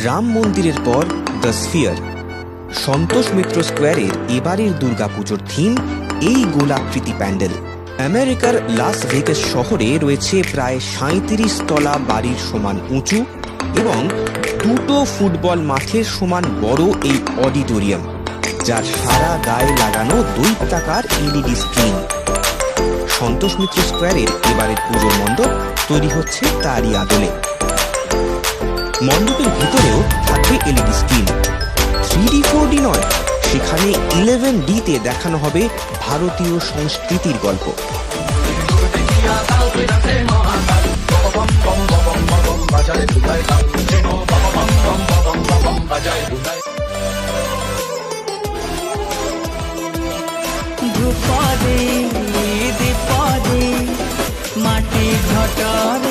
রাম মন্দিরের পর the sphere. Santosh Mitra স্কোয়ারের এবারের দুর্গাপুজোর থিম এই গোলাকৃতি প্যান্ডেল। আমেরিকার লাস ভেগাস শহরে রয়েছে প্রায় ৩৭ তলা বাড়ির সমান উঁচু এবং 2টো ফুটবল মাঠের সমান বড় এই অডিটোরিয়াম, যার সারা গায়ে লাগানো দৈত্যাকার এলইডি স্ক্রিন। সন্তোষ মিত্র স্কোয়ারের এবারের পুজোর মণ্ডপ তৈরি হচ্ছে তারই আদলে। মণ্ডপের ভিতরেও থাকবে এলইডি স্ক্রিন। 3D 4D নয়, সেখানে 11D-তে দেখানো হবে ভারতীয় সংস্কৃতির গল্প। ধ্রুপদে দীপদে মাটি ঘটরে